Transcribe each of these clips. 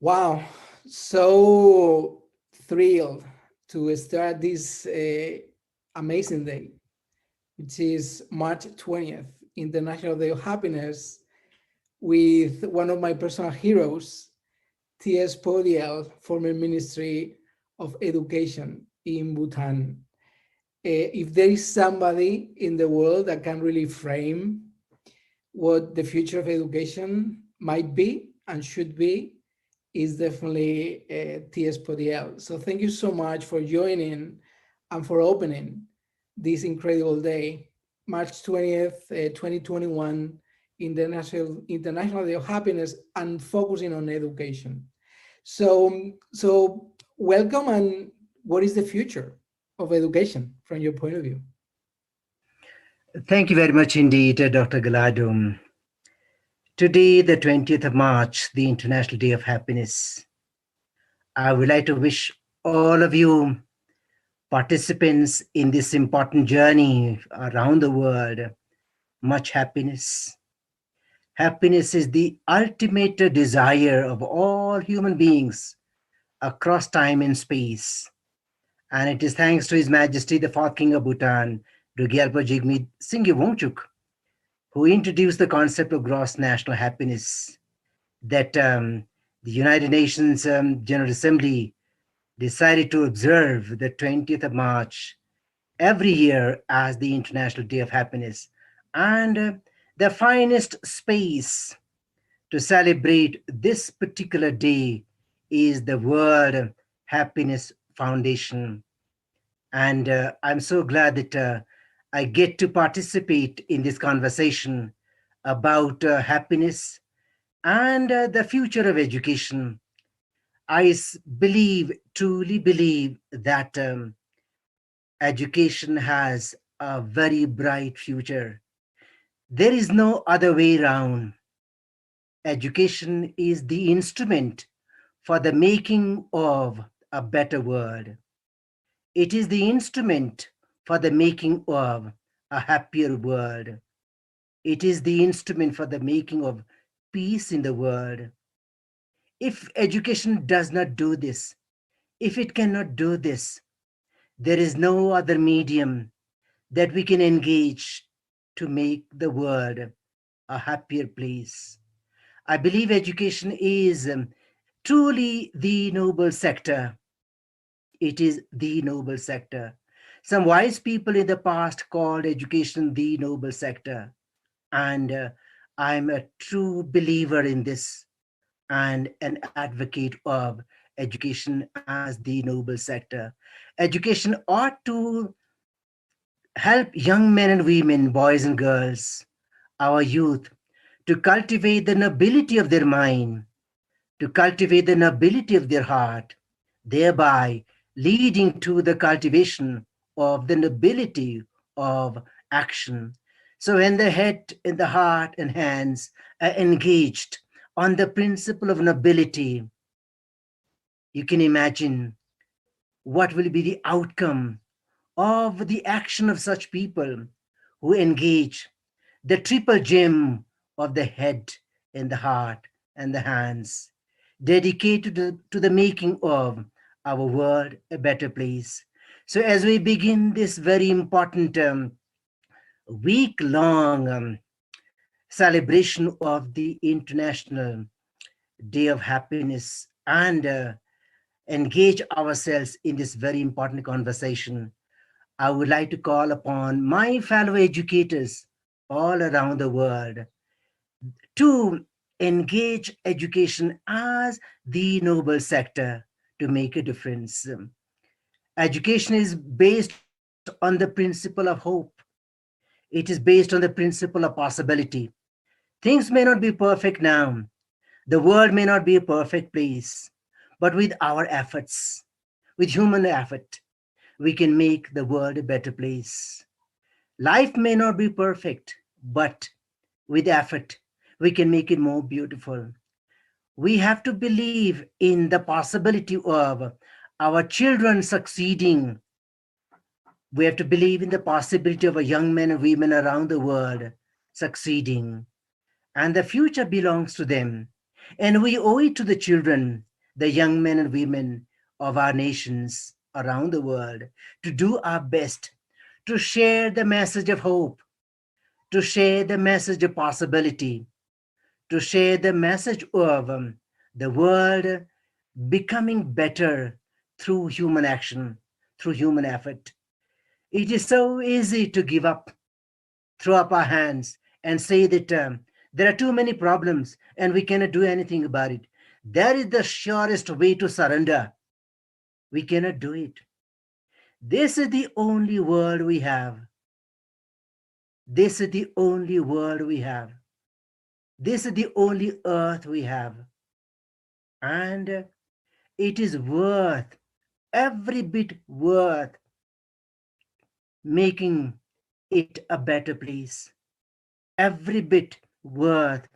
Wow, so thrilled to start this amazing day, which is March 20th, International Day of Happiness, with one of my personal heroes, S.POWDYEL, former Ministry of Education in Bhutan. If there is somebody in the world that can really frame what the future of education might be and should be, is definitely S.POWDYEL. So thank you so much for joining and for opening this incredible day, March 20th, 2021, International Day of Happiness, and focusing on education. So welcome, and what is the future of education from your point of view? Thank you very much indeed, Dr. Gallardo. Today, the 20th of March, the International Day of Happiness. I would like to wish all of you participants in this important journey around the world much happiness. Happiness is the ultimate desire of all human beings across time and space. And it is thanks to His Majesty, the Fourth King of Bhutan, Gyalpo Jigme Singye Wangchuk, who introduced the concept of gross national happiness, that the United Nations General Assembly decided to observe the 20th of March every year as the International Day of Happiness. And the finest space to celebrate this particular day is the World Happiness Foundation. And I'm so glad that I get to participate in this conversation about happiness and the future of education. I truly believe that education has a very bright future. There is no other way around. Education is the instrument for the making of a better world. It is the instrument for the making of a happier world. It is the instrument for the making of peace in the world. If education does not do this, if it cannot do this, there is no other medium that we can engage to make the world a happier place. I believe education is truly the noble sector. It is the noble sector. Some wise people in the past called education the noble sector. And I'm a true believer in this and an advocate of education as the noble sector. Education ought to help young men and women, boys and girls, our youth, to cultivate the nobility of their mind, to cultivate the nobility of their heart, thereby leading to the cultivation of the nobility of action. So when the head and the heart and hands are engaged on the principle of nobility, you can imagine what will be the outcome of the action of such people who engage the triple gem of the head and the heart and the hands, dedicated to the making of our world a better place. So as we begin this very important week-long celebration of the International Day of Happiness and engage ourselves in this very important conversation, I would like to call upon my fellow educators all around the world to engage education as the noble sector to make a difference. Education is based on the principle of hope. It is based on the principle of possibility. Things may not be perfect now. The world may not be a perfect place, but with our efforts, with human effort, we can make the world a better place. Life may not be perfect, but with effort, we can make it more beautiful. We have to believe in the possibility of our children succeeding. We have to believe in the possibility of a young men and women around the world succeeding. And the future belongs to them. And we owe it to the children the young men and women of our nations around the world to do our best to share the message of hope, to share the message of possibility, to share the message of the world becoming better through human action, through human effort. It is so easy to give up, throw up our hands, and say that there are too many problems and we cannot do anything about it. That is the surest way to surrender. We cannot do it. This is the only world we have. This is the only world we have. This is the only earth we have. And it is worth, every bit worth, making it a better place. Every bit worth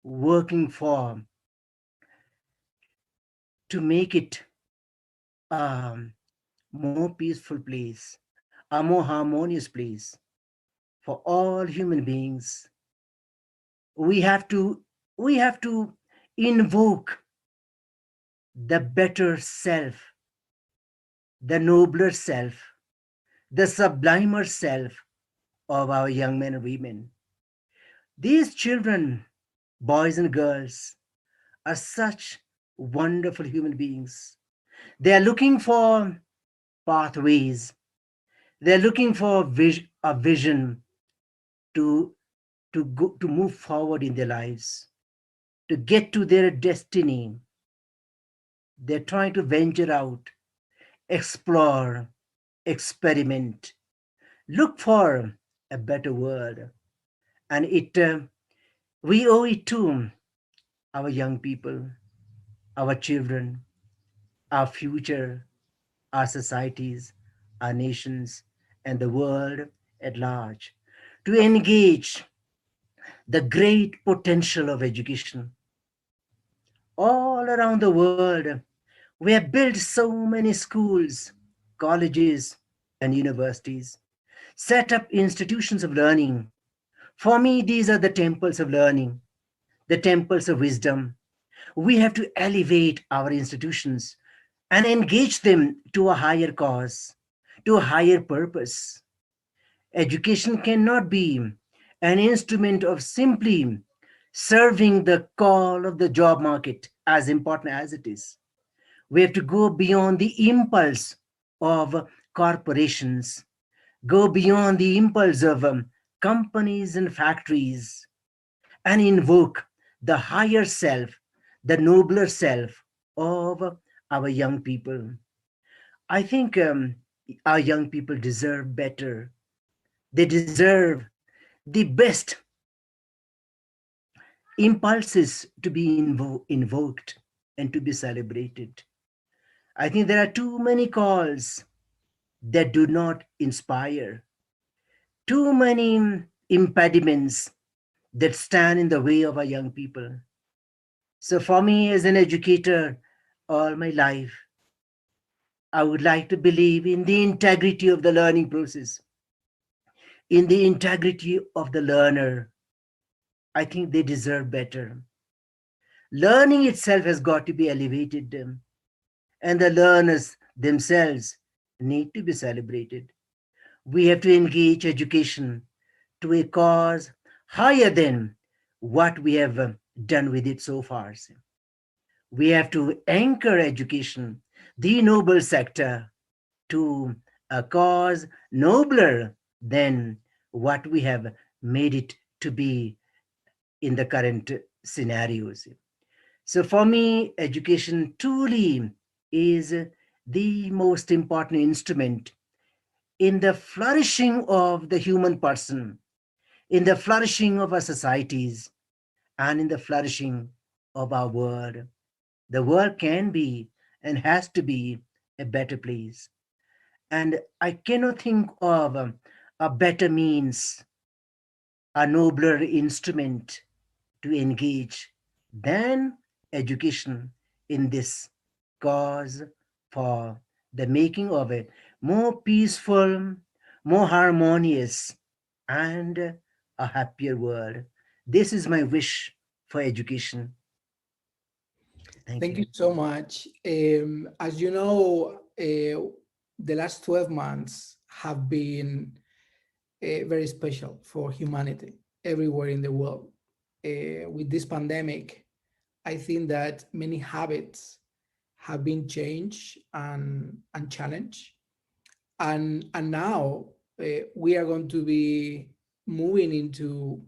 working for to make it a more peaceful place, a more harmonious place for all human beings. We have to invoke the better self, the nobler self, the sublimer self of our young men and women. These children, boys and girls, are such wonderful human beings. They are looking for pathways. They're looking for a vision to, to move forward in their lives, to get to their destiny. They're trying to venture out, explore, experiment, look for a better world. And we owe it to our young people, our children, our future, our societies, our nations, and the world at large to engage the great potential of education. All around the world, we have built so many schools, colleges, and universities, set up institutions of learning. For me, these are the temples of learning, the temples of wisdom. We have to elevate our institutions and engage them to a higher cause, to a higher purpose. Education cannot be an instrument of simply serving the call of the job market, as important as it is. We have to go beyond the impulse of corporations, go beyond the impulse of companies and factories, and invoke the higher self, the nobler self of our young people. I think our young people deserve better. They deserve the best impulses to be invoked and to be celebrated. I think there are too many calls that do not inspire, too many impediments that stand in the way of our young people. So, for me, as an educator, all my life, I would like to believe in the integrity of the learning process, in the integrity of the learner. I think they deserve better. Learning itself has got to be elevated, and the learners themselves need to be celebrated. We have to engage education to a cause higher than what we have done with it so far. We have to anchor education, the noble sector, to a cause nobler than what we have made it to be in the current scenarios. So for me, education truly is the most important instrument in the flourishing of the human person, in the flourishing of our societies, and in the flourishing of our world. The world can be and has to be a better place. And I cannot think of a better means, a nobler instrument to engage than education in this cause for the making of a more peaceful, more harmonious, and a happier world. This is my wish for education. Thank Thank you you. so much. As you know, the last 12 months have been very special for humanity everywhere in the world. With this pandemic, I think that many habits have been changed and challenged. And now we are going to be moving into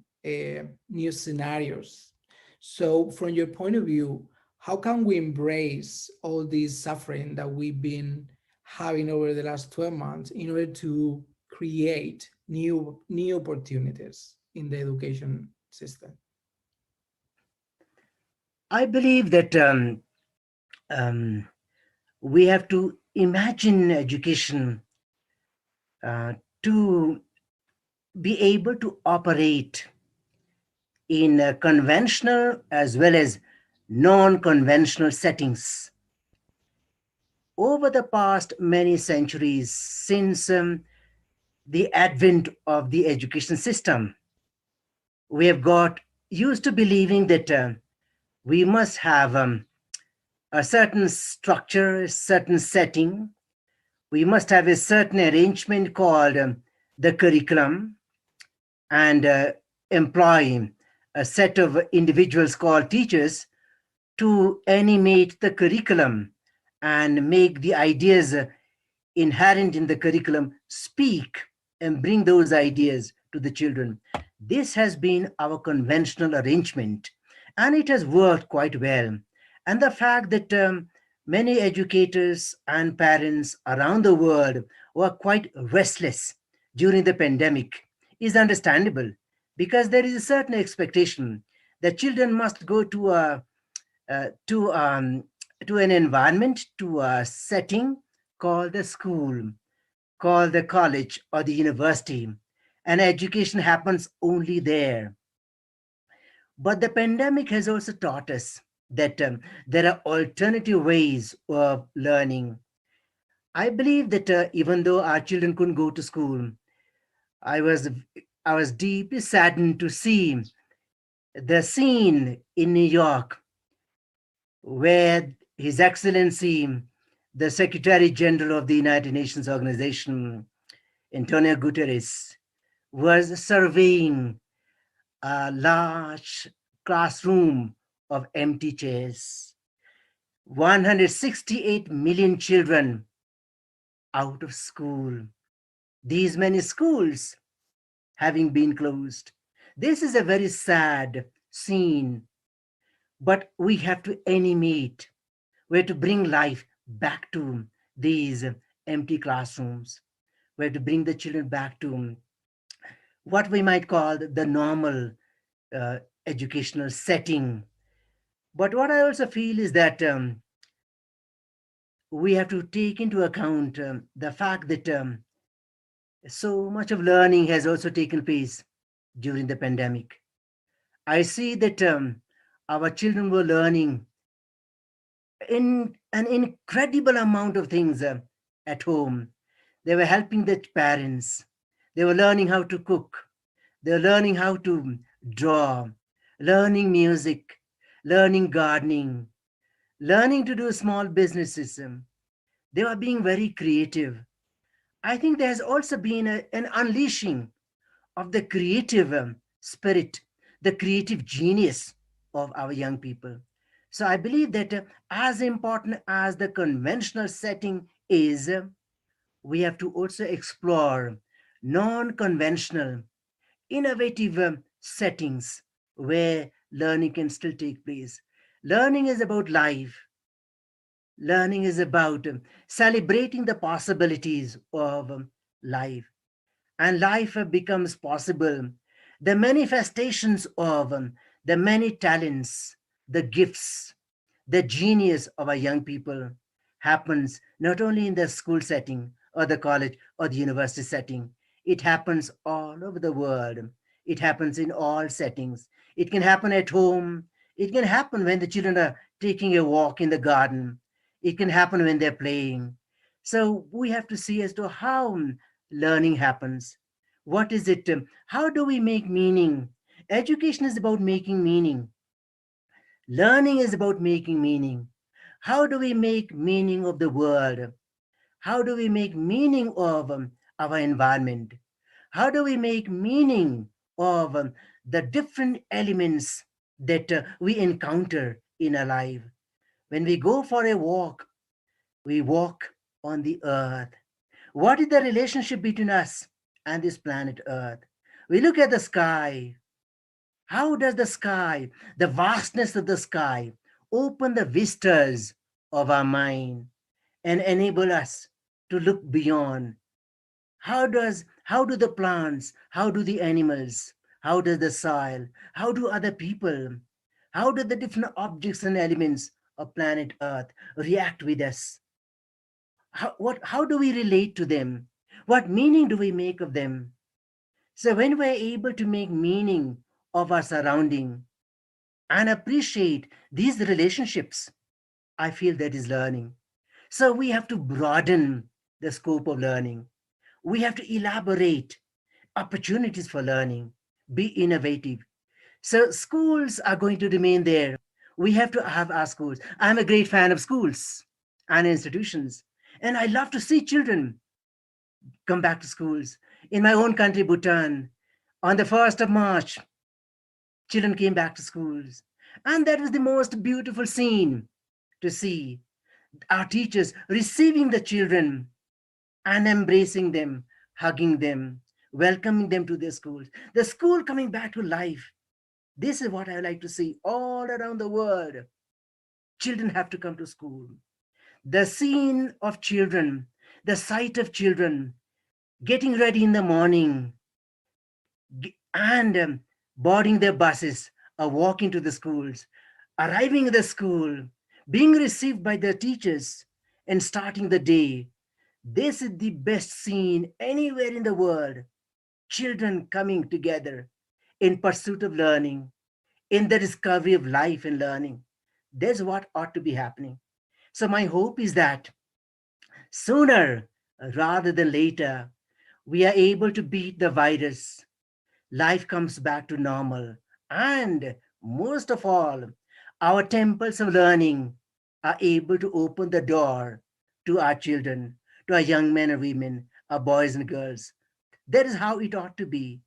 new scenarios. So from your point of view, how can we embrace all this suffering that we've been having over the last 12 months in order to create new opportunities in the education system? I believe that um, we have to imagine education uh, to be able to operate in conventional as well as non-conventional settings. Over the past many centuries, since the advent of the education system, we have got used to believing that we must have a certain structure, a certain setting. We must have a certain arrangement called the curriculum, and employ a set of individuals called teachers to animate the curriculum and make the ideas inherent in the curriculum speak and bring those ideas to the children. This has been our conventional arrangement, and it has worked quite well. And the fact that many educators and parents around the world were quite restless during the pandemic is understandable, because there is a certain expectation that children must go to a uh, to um, to an environment, to a setting called the school, called the college or the university, and education happens only there. But the pandemic has also taught us that there are alternative ways of learning. I believe that even though our children couldn't go to school, I was I was deeply saddened to see the scene in New York where His Excellency, the Secretary General of the United Nations Organization, Antonio Guterres, was surveying a large classroom of empty chairs. 168 million children out of school. These many schools having been closed. This is a very sad scene, but we have to animate. We have to bring life back to these empty classrooms. We have to bring the children back to what we might call the normal uh, educational setting. But what I also feel is that we have to take into account the fact that so much of learning has also taken place during the pandemic. I see that our children were learning in an incredible amount of things at home. They were helping their parents. They were learning how to cook. They were learning how to draw, learning music, learning gardening, learning to do small businesses. They were being very creative. I think there has also been an unleashing of the creative spirit, the creative genius of our young people. So I believe that as important as the conventional setting is, we have to also explore non conventional, innovative settings where learning can still take place. Learning is about life. Learning is about celebrating the possibilities of life. And life becomes possible. The manifestations of the many talents, the gifts, the genius of our young people happens not only in the school setting or the college or the university setting. It happens all over the world. It happens in all settings. It can happen at home. It can happen when the children are taking a walk in the garden. It can happen when they're playing. So we have to see as to how learning happens. What is it? How do we make meaning? Education is about making meaning. Learning is about making meaning. How do we make meaning of the world? How do we make meaning of our environment? How do we make meaning of the different elements that we encounter in our life? When we go for a walk, we walk on the earth. What is the relationship between us and this planet Earth? We look at the sky. How does the sky, the vastness of the sky, open the vistas of our mind and enable us to look beyond? How do the plants, how do the animals, how does the soil, how do other people, how do the different objects and elements of planet Earth react with us? How do we relate to them? What meaning do we make of them? So when we're able to make meaning of our surrounding and appreciate these relationships, I feel that is learning. So we have to broaden the scope of learning. We have to elaborate opportunities for learning, be innovative. So schools are going to remain there. We have to have our schools. I'm a great fan of schools and institutions. And I love to see children come back to schools. In my own country, Bhutan, on the 1st of March, children came back to schools. And that was the most beautiful scene to see. Our teachers receiving the children and embracing them, hugging them, welcoming them to their schools. The school coming back to life. This is what I like to see all around the world. Children have to come to school. The scene of children, the sight of children getting ready in the morning and boarding their buses or walking to the schools, arriving at the school, being received by their teachers, and starting the day. This is the best scene anywhere in the world. Children coming together in pursuit of learning, in the discovery of life and learning. That's what ought to be happening. So, my hope is that sooner rather than later, we are able to beat the virus. Life comes back to normal. And most of all, our temples of learning are able to open the door to our children, to our young men and women, our boys and girls. That is how it ought to be.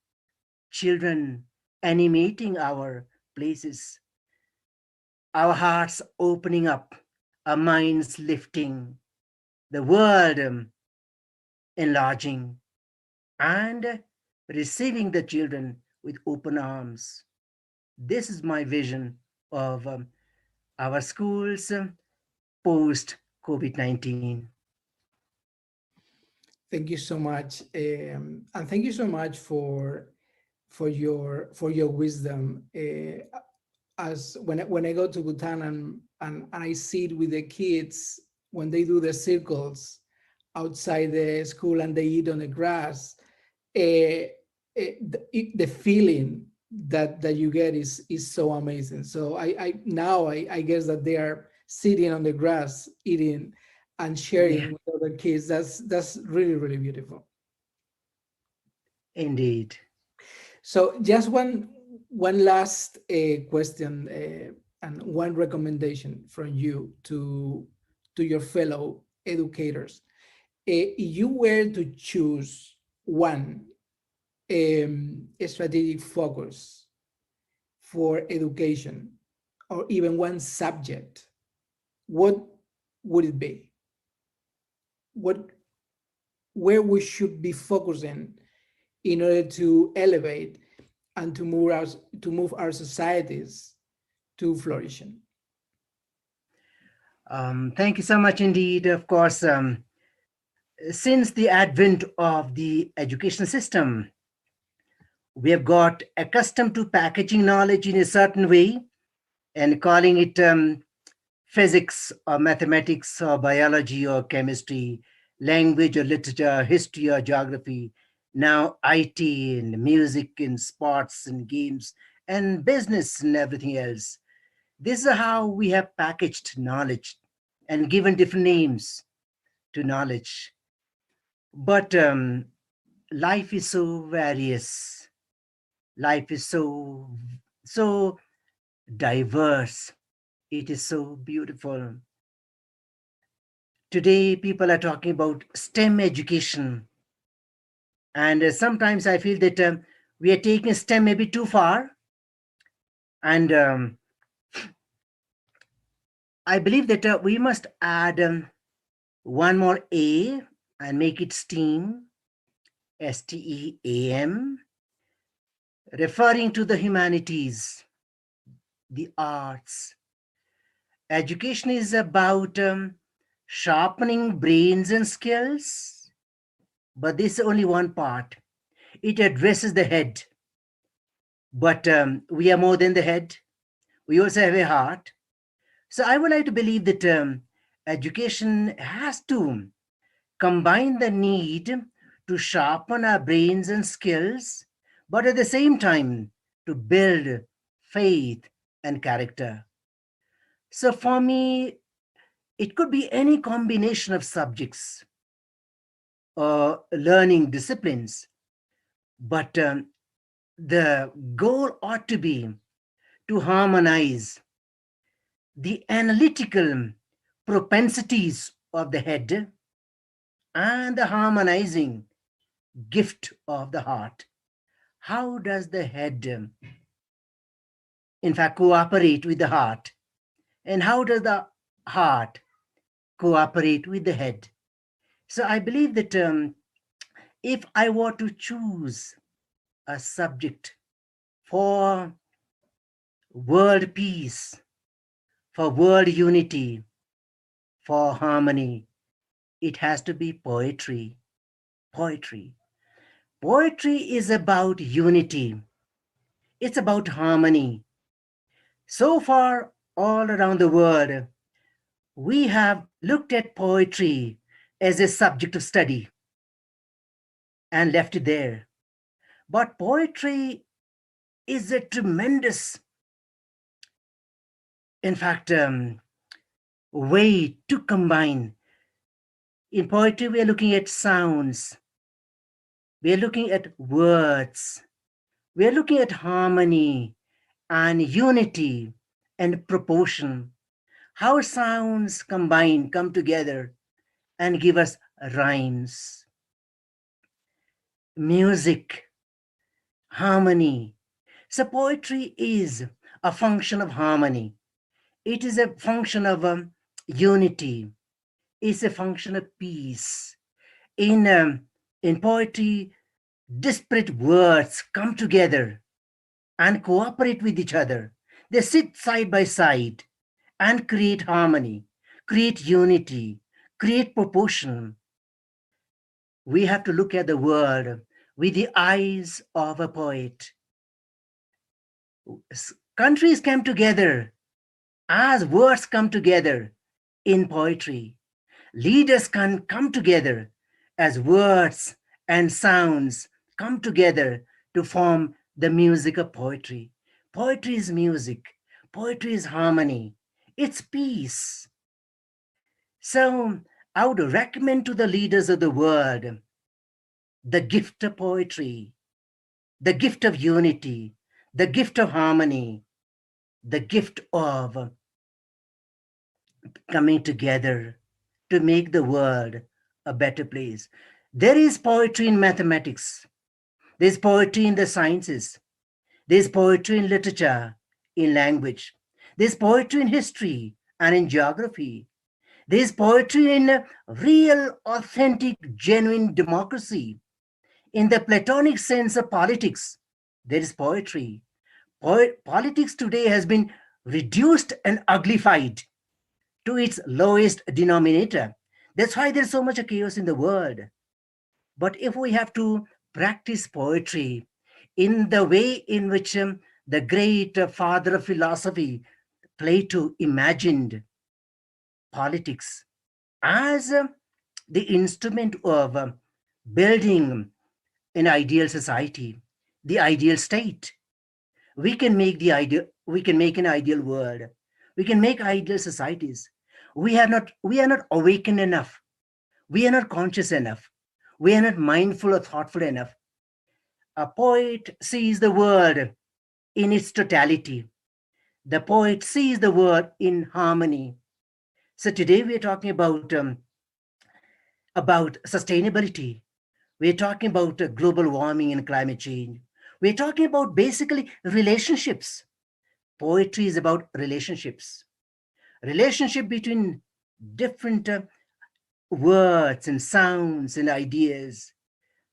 Children animating our places, our hearts opening up, our minds lifting, the world enlarging, and receiving the children with open arms. This is my vision of our schools post COVID 19. Thank you so much, and thank you so much for your wisdom. As when I go to Bhutan and I sit with the kids when they do the circles outside the school and they eat on the grass, the feeling that you get is so amazing. So I guess that they are sitting on the grass eating and Yeah, sharing with other kids. That's really, really beautiful. indeed. So just one last question and one recommendation from you to your fellow educators. If you were to choose one strategic focus for education, or even one subject, what would it be? What Where we should be focusing in order to elevate and to move our societies to flourishing? Thank you so much indeed. Of course, since the advent of the education system, we have got accustomed to packaging knowledge in a certain way and calling it physics or mathematics or biology or chemistry, language or literature, history or geography, now IT and music and sports and games and business and everything else. This is how we have packaged knowledge and given different names to knowledge. But life is so various. Life is so diverse. It is so beautiful. Today, people are talking about STEM education. And sometimes I feel that we are taking STEM maybe too far. And I believe that we must add one more A and make it STEAM, STEAM, referring to the humanities, the arts. Education is about sharpening brains and skills, but this is only one part. It addresses the head, but we are more than the head. We also have a heart. So I would like to believe that education has to combine the need to sharpen our brains and skills, but at the same time to build faith and character. So for me, it could be any combination of subjects or learning disciplines, but the goal ought to be to harmonize the analytical propensities of the head and the harmonizing gift of the heart. How does the head, in fact, cooperate with the heart? And how does the heart cooperate with the head? So I believe that if I were to choose a subject for world peace, for world unity, for harmony, it has to be poetry. Poetry. Poetry is about unity. It's about harmony. So far, all around the world, we have looked at poetry as a subject of study and left it there. But poetry is a tremendous, in fact, way to combine. In poetry, we are looking at sounds, we are looking at words, we are looking at harmony and unity and proportion. How sounds combine, come together and give us rhymes, music, harmony. So poetry is a function of harmony. It is a function of unity. It's a function of peace. In poetry, disparate words come together and cooperate with each other. They sit side by side and create harmony, create unity, create proportion. We have to look at the world with the eyes of a poet. Countries come together as words come together in poetry. Leaders can come together as words and sounds come together to form the music of poetry. Poetry is music. Poetry is harmony. It's peace. So I would recommend to the leaders of the world the gift of poetry, the gift of unity, the gift of harmony, the gift of coming together to make the world a better place. There is poetry in mathematics. There's poetry in the sciences. There's poetry in literature, in language. There's poetry in history and in geography. There's poetry in real, authentic, genuine democracy. In the Platonic sense of politics, there is poetry. Politics today has been reduced and uglified to its lowest denominator. That's why there's so much chaos in the world. But if we have to practice poetry in the way in which the great father of philosophy, Plato, imagined politics as the instrument of building an ideal society, the ideal state, we can make an ideal world. We can make ideal societies. We are not awakened enough. We are not conscious enough. We are not mindful or thoughtful enough. A poet sees the world in its totality. The poet sees the world in harmony. So today we are talking about sustainability. We're talking about global warming and climate change. We're talking about basically relationships. Poetry is about relationships, relationship between different words and sounds and ideas.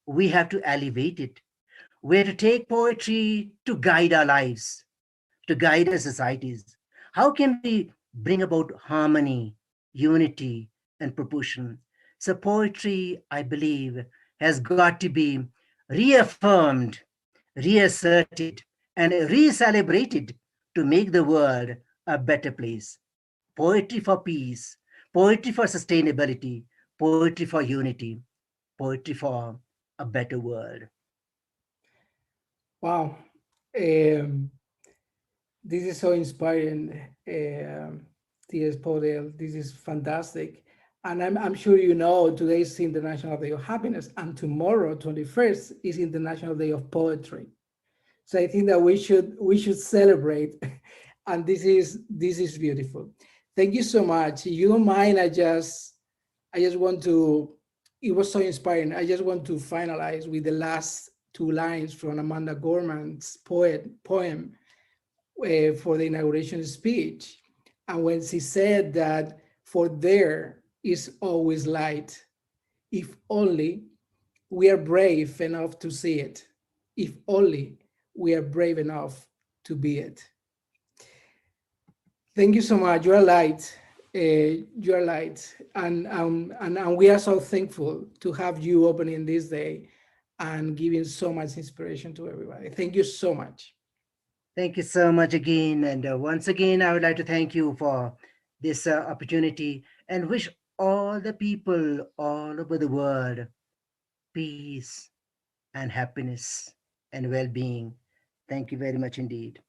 We have to elevate it. We have to take poetry to guide our lives, to guide our societies. How can we bring about harmony, unity, and proportion? So, poetry, I believe, has got to be reaffirmed, reasserted, and re celebrated to make the world a better place. Poetry for peace, poetry for sustainability, poetry for unity, poetry for a better world. Wow. Um, this is so inspiring, T.S. This is fantastic. And I'm sure you know today is International Day of Happiness, and tomorrow, 21st, is International Day of Poetry. So I think that we should celebrate, and this is beautiful. Thank you so much. You don't mind? I just want to. It was so inspiring. I just want to finalize with the last two lines from Amanda Gorman's poem for the inauguration speech, and when she said that for there is always light, if only we are brave enough to see it, if only we are brave enough to be it. Thank you so much. You are light. You are light, and we are so thankful to have you opening this day and giving so much inspiration to everybody. Thank you so much. Thank you so much again. And once again, I would like to thank you for this opportunity and wish all the people all over the world peace and happiness and well being. Thank you very much indeed.